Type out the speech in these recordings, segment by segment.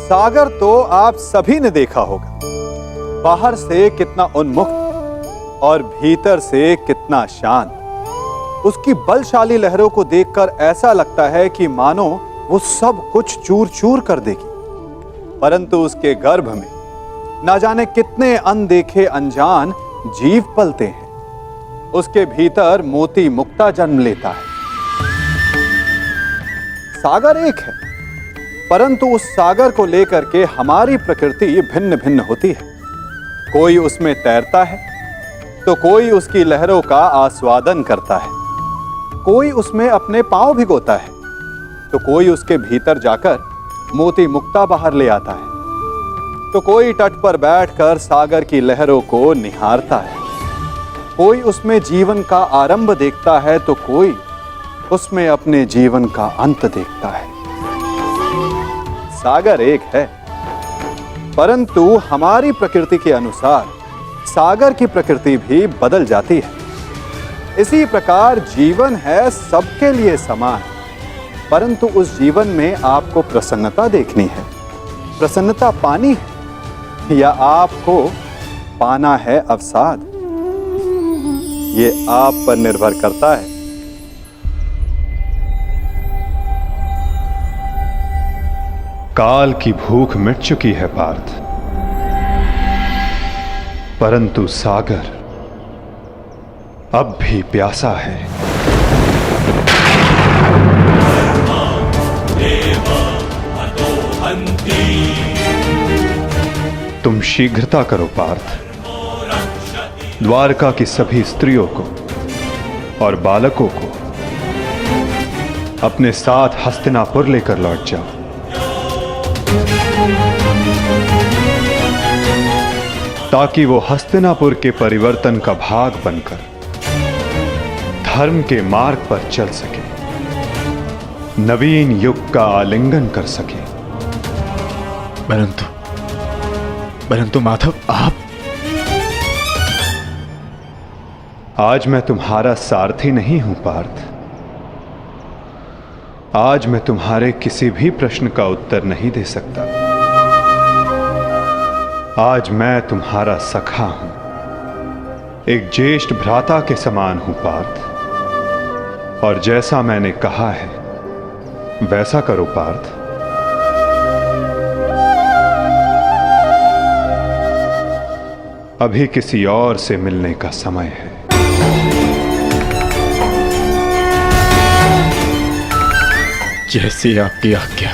सागर तो आप सभी ने देखा होगा, बाहर से कितना उन्मुक्त और भीतर से कितना शांत। उसकी बलशाली लहरों को देखकर ऐसा लगता है कि मानो वो सब कुछ चूर चूर कर देगी, परंतु उसके गर्भ में ना जाने कितने अनदेखे अनजान जीव पलते हैं। उसके भीतर मोती मुक्ता जन्म लेता है। सागर एक है, परंतु उस सागर को लेकर के हमारी प्रकृति भिन्न भिन्न होती है। कोई उसमें तैरता है तो कोई उसकी लहरों का आस्वादन करता है, कोई उसमें अपने पांव भिगोता है तो कोई उसके भीतर जाकर मोती मुक्ता बाहर ले आता है, तो कोई तट पर बैठकर सागर की लहरों को निहारता है। कोई उसमें जीवन का आरंभ देखता है तो कोई उसमें अपने जीवन का अंत देखता है। सागर एक है, परंतु हमारी प्रकृति के अनुसार सागर की प्रकृति भी बदल जाती है। इसी प्रकार जीवन है सबके लिए समान, परंतु उस जीवन में आपको प्रसन्नता देखनी है, प्रसन्नता पानी है, या आपको पाना है अवसाद, ये आप पर निर्भर करता है। काल की भूख मिट चुकी है पार्थ, परंतु सागर अब भी प्यासा है। तुम शीघ्रता करो पार्थ, द्वारका की सभी स्त्रियों को और बालकों को अपने साथ हस्तिनापुर लेकर लौट जाओ। ताकि वो हस्तिनापुर के परिवर्तन का भाग बनकर धर्म के मार्ग पर चल सके, नवीन युग का आलिंगन कर सके। परंतु माधव, आप आज मैं तुम्हारा सारथी नहीं हूं पार्थ। आज मैं तुम्हारे किसी भी प्रश्न का उत्तर नहीं दे सकता। आज मैं तुम्हारा सखा हूं, एक ज्येष्ठ भ्राता के समान हूं पार्थ। और जैसा मैंने कहा है वैसा करो पार्थ। अभी किसी और से मिलने का समय है। जैसी आपकी आज्ञा।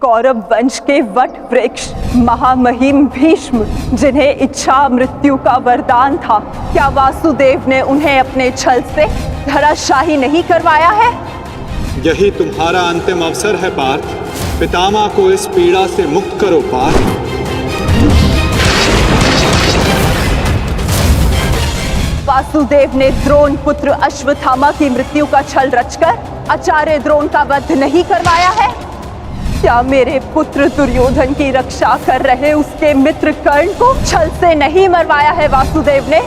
कौरव वंश के वट वृक्ष महामहिम भीष्म, जिन्हें इच्छा मृत्यु का वरदान था, क्या वासुदेव ने उन्हें अपने छल से धराशाही नहीं करवाया है? यही तुम्हारा अंतिम अवसर है पार्थ। पितामह को इस पीड़ा से मुक्त करो पार्थ। वासुदेव ने द्रोण पुत्र अश्वत्थामा की मृत्यु का छल रचकर आचार्य द्रोण का वध नहीं करवाया है? क्या मेरे पुत्र दुर्योधन की रक्षा कर रहे उसके मित्र कर्ण को छल से नहीं मरवाया है वासुदेव ने?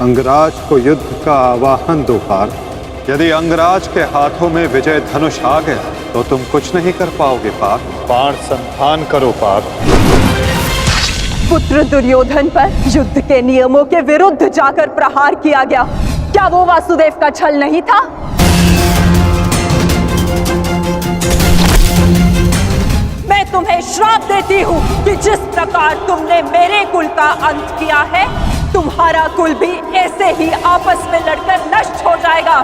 अंगराज को युद्ध का आवाहन दो पार्थ। यदि अंगराज के हाथों में विजय धनुष आ गया तो तुम कुछ नहीं कर पाओगे पार्थ। बाण संधान करो पार्थ। पुत्र दुर्योधन पर युद्ध के नियमों के विरुद्ध जाकर प्रहार किया गया, क्या वो वासुदेव का छल नहीं था? मैं तुम्हें श्राप देती हूँ कि जिस प्रकार तुमने मेरे कुल का अंत किया है, तुम्हारा कुल भी ऐसे ही आपस में लड़कर नष्ट हो जाएगा।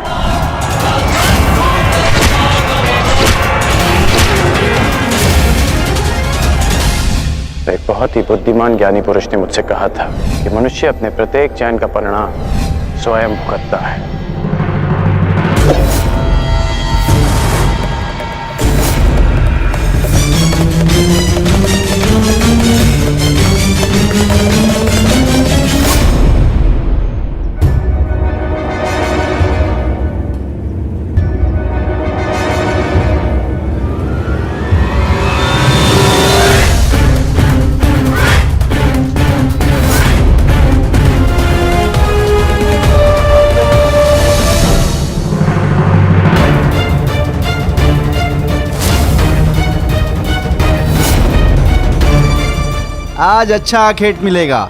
एक बहुत ही बुद्धिमान ज्ञानी पुरुष ने मुझसे कहा था कि मनुष्य अपने प्रत्येक चयन का परिणाम स्वयं भुगतता है। आज अच्छा आखेट मिलेगा।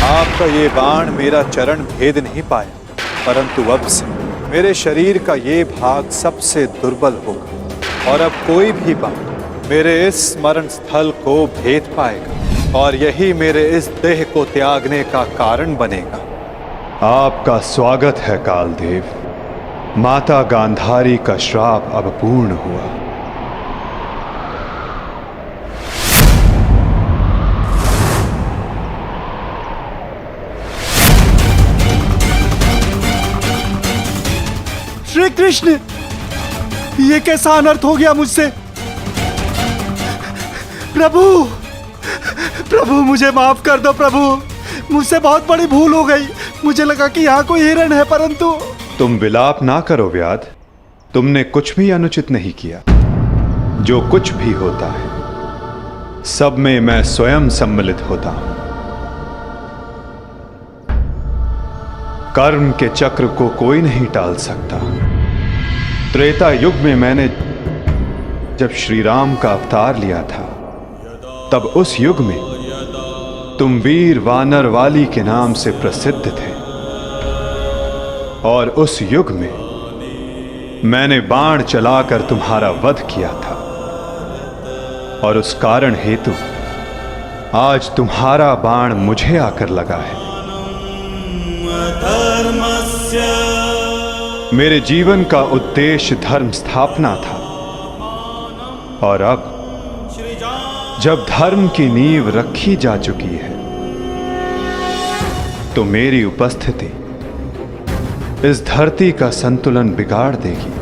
आपका ये बाण मेरा चरण भेद नहीं पाया, परंतु अब से मेरे शरीर का ये भाग सबसे दुर्बल होगा और अब कोई भी बाण मेरे इस स्मरण स्थल को भेद पाएगा और यही मेरे इस देह को त्यागने का कारण बनेगा। आपका स्वागत है कालदेव। माता गांधारी का श्राप अब पूर्ण हुआ। श्री कृष्ण, ये कैसा अनर्थ हो गया मुझसे? प्रभु, प्रभु मुझे माफ कर दो प्रभु, मुझसे बहुत बड़ी भूल हो गई। मुझे लगा कि यहाँ कोई हिरण है, परंतु। तुम विलाप ना करो व्याध, तुमने कुछ भी अनुचित नहीं किया। जो कुछ भी होता है सब में मैं स्वयं सम्मिलित होता हूं। कर्म के चक्र को कोई नहीं टाल सकता। त्रेता युग में मैंने जब श्री राम का अवतार लिया था, तब उस युग में तुम वीर वानर वाली के नाम से प्रसिद्ध थे और उस युग में मैंने बाण चलाकर तुम्हारा वध किया था और उस कारण हेतु आज तुम्हारा बाण मुझे आकर लगा है। मेरे जीवन का उद्देश्य धर्म स्थापना था और अब जब धर्म की नींव रखी जा चुकी है तो मेरी उपस्थिति इस धरती का संतुलन बिगाड़ देगी।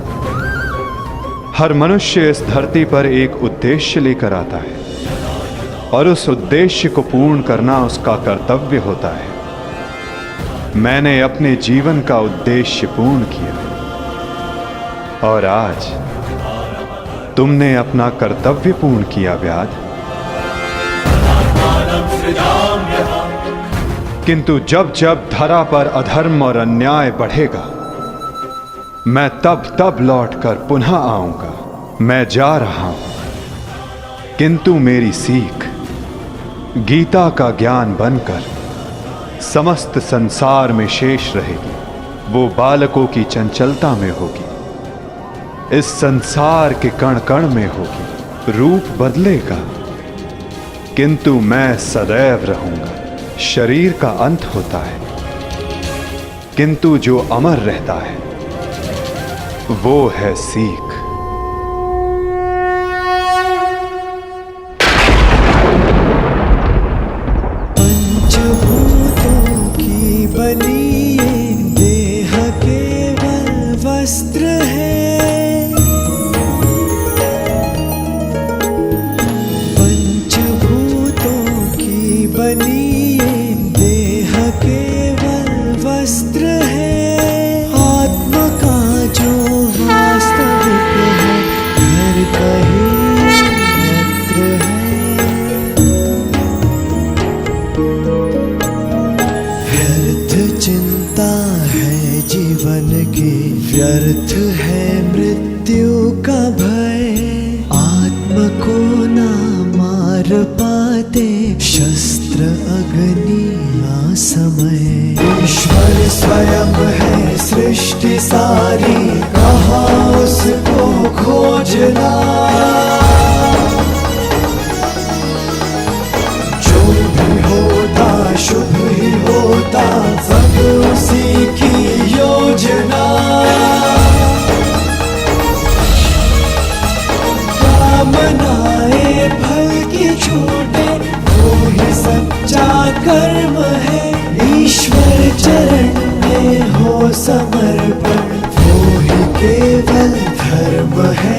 हर मनुष्य इस धरती पर एक उद्देश्य लेकर आता है और उस उद्देश्य को पूर्ण करना उसका कर्तव्य होता है। मैंने अपने जीवन का उद्देश्य पूर्ण किया और आज तुमने अपना कर्तव्य पूर्ण किया व्याध। किंतु जब जब धरा पर अधर्म और अन्याय बढ़ेगा, मैं तब तब लौटकर पुनः आऊंगा। मैं जा रहा हूं, किंतु मेरी सीख गीता का ज्ञान बनकर समस्त संसार में शेष रहेगी। वो बालकों की चंचलता में होगी, इस संसार के कण कण में होगी। रूप बदलेगा किंतु मैं सदैव रहूंगा। शरीर का अंत होता है किंतु जो अमर रहता है वो है सीख। वस्त्र है, आत्मा का जो वास्तविक जीवन की व्यर्थ है मृत्यु का भय, आत्म को ना मार पाते शस्त्र अग्नि समय। ईश्वर स्वयं है सृष्टि सारी, कहाँ उसको खोजना। जो भी होता शुभ ही होता, सब उसी की योजना। कामनाएं फल की छूटे, वो ही सच्चा कर्म है। ईश्वर चरण में हो समर्पण, वो ही केवल धर्म है।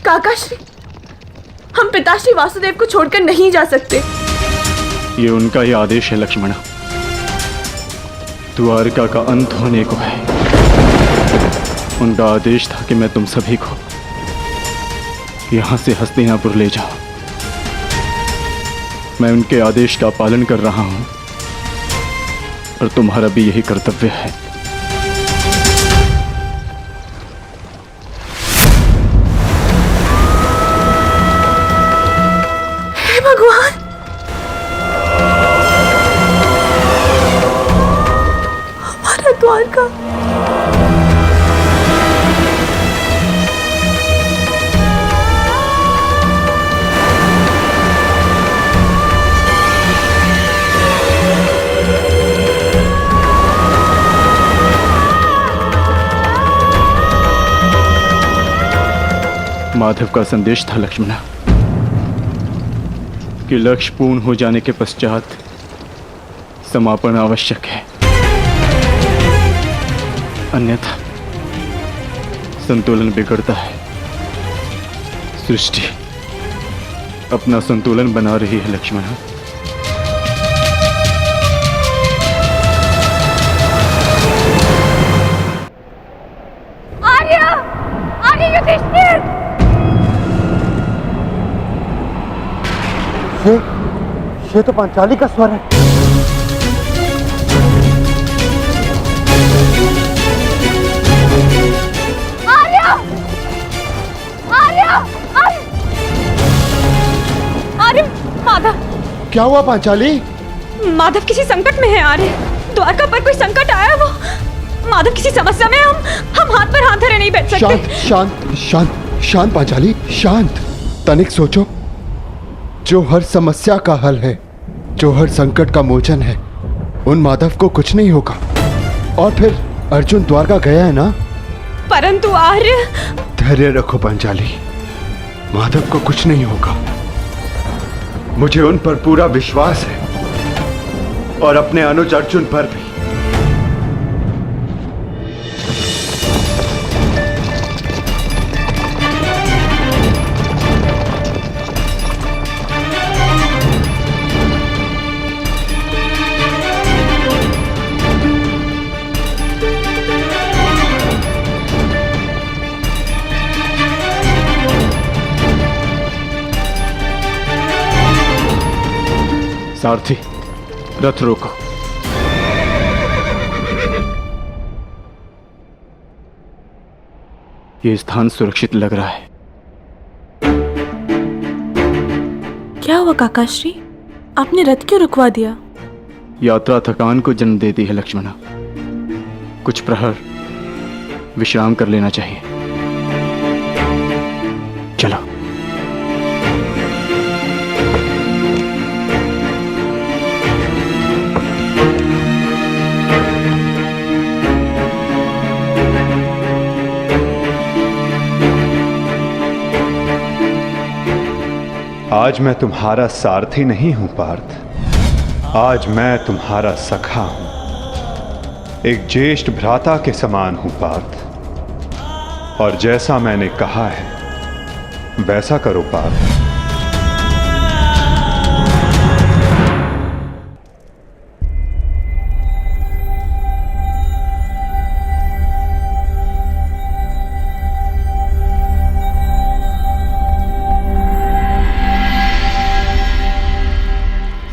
काकाश्री, हम पिताश्री वासुदेव को छोड़कर नहीं जा सकते। ये उनका ही आदेश है लक्ष्मणा। द्वारका का अंत होने को है। उनका आदेश था कि मैं तुम सभी को यहां से हस्तिनापुर ले जाऊं। मैं उनके आदेश का पालन कर रहा हूं और तुम्हारा भी यही कर्तव्य है। भगवान, हमारा द्वारका। माधव का संदेश था लक्ष्मणा कि लक्ष्य पूर्ण हो जाने के पश्चात समापन आवश्यक है, अन्यथा संतुलन बिगड़ता है। सृष्टि अपना संतुलन बना रही है लक्ष्मणा। आर्य, आर्य युधिष्ठिर। ये तो पांचाली का स्वर है। आर्य, आर्य, आर्य, आर्य, माधव। क्या हुआ पांचाली? माधव किसी संकट में है आर्य। द्वारका पर कोई संकट आया। वो माधव किसी समस्या में। हम हाथ पर हाथ धरे नहीं बैठ सकते। शांत शांत शांत शांत पांचाली, शांत। तनिक सोचो, जो हर समस्या का हल है, जो हर संकट का मोचन है, उन माधव को कुछ नहीं होगा। और फिर अर्जुन द्वारका गया है ना? परंतु आर्य। धैर्य रखो पांचाली, माधव को कुछ नहीं होगा। मुझे उन पर पूरा विश्वास है और अपने अनुज अर्जुन पर भी। सारथी, रथ रोको। ये स्थान सुरक्षित लग रहा है। क्या हुआ काकाश्री? आपने रथ क्यों रुकवा दिया? यात्रा थकान को जन्म देती है लक्ष्मणा। कुछ प्रहर विश्राम कर लेना चाहिए। चलो। आज मैं तुम्हारा सारथी नहीं हूं पार्थ, आज मैं तुम्हारा सखा हूं। एक ज्येष्ठ भ्राता के समान हूं पार्थ, और जैसा मैंने कहा है वैसा करो पार्थ।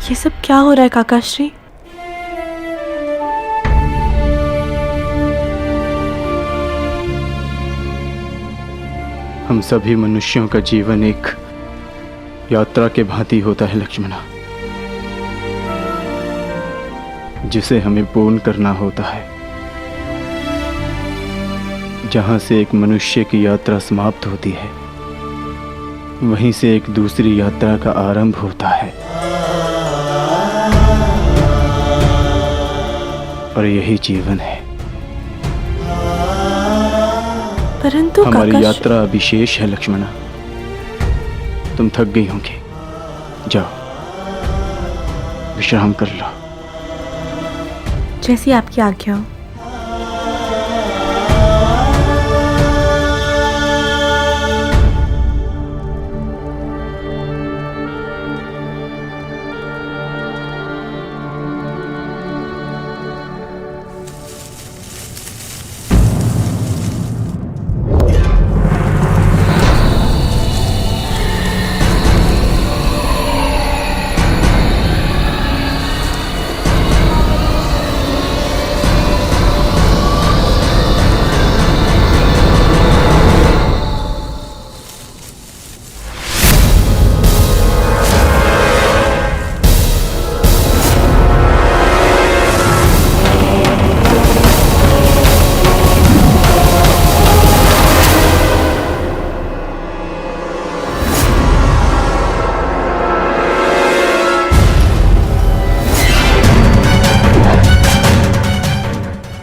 ये सब क्या हो रहा है काकाश्री? हम सभी मनुष्यों का जीवन एक यात्रा के भांति होता है लक्ष्मणा, जिसे हमें पूर्ण करना होता है। जहां से एक मनुष्य की यात्रा समाप्त होती है, वहीं से एक दूसरी यात्रा का आरंभ होता है। और यही जीवन है। परंतु हमारी यात्रा अभी शेष है लक्ष्मणा। तुम थक गई होंगी, जाओ विश्राम कर लो। जैसी आपकी आज्ञा हो।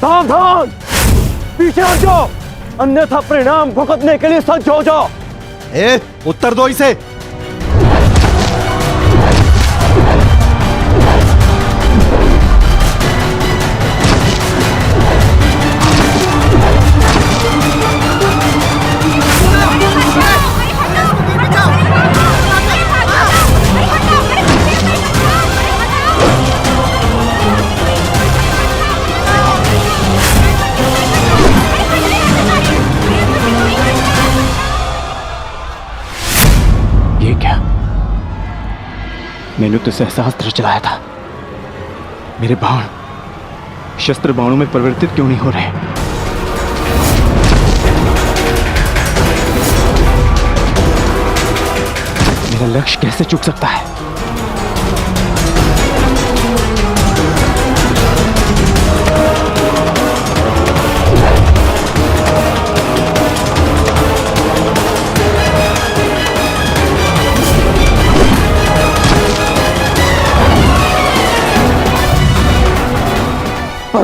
सावधान, पीछे हट जाओ, अन्यथा परिणाम भुगतने के लिए सज्ज हो जाओ। उत्तर दो इसे। मैंने तो सहस्त्र चलाया था। मेरे बाण शस्त्र बाणों में परिवर्तित क्यों नहीं हो रहे? मेरा लक्ष्य कैसे चूक सकता है?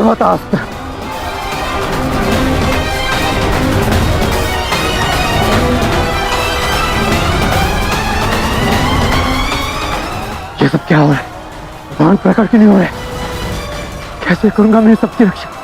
पर्वतास्त्र। ये सब क्या हो रहा है? भगवान प्रकट क्यों नहीं हो रहे? कैसे करूंगा मैं सबकी रक्षा?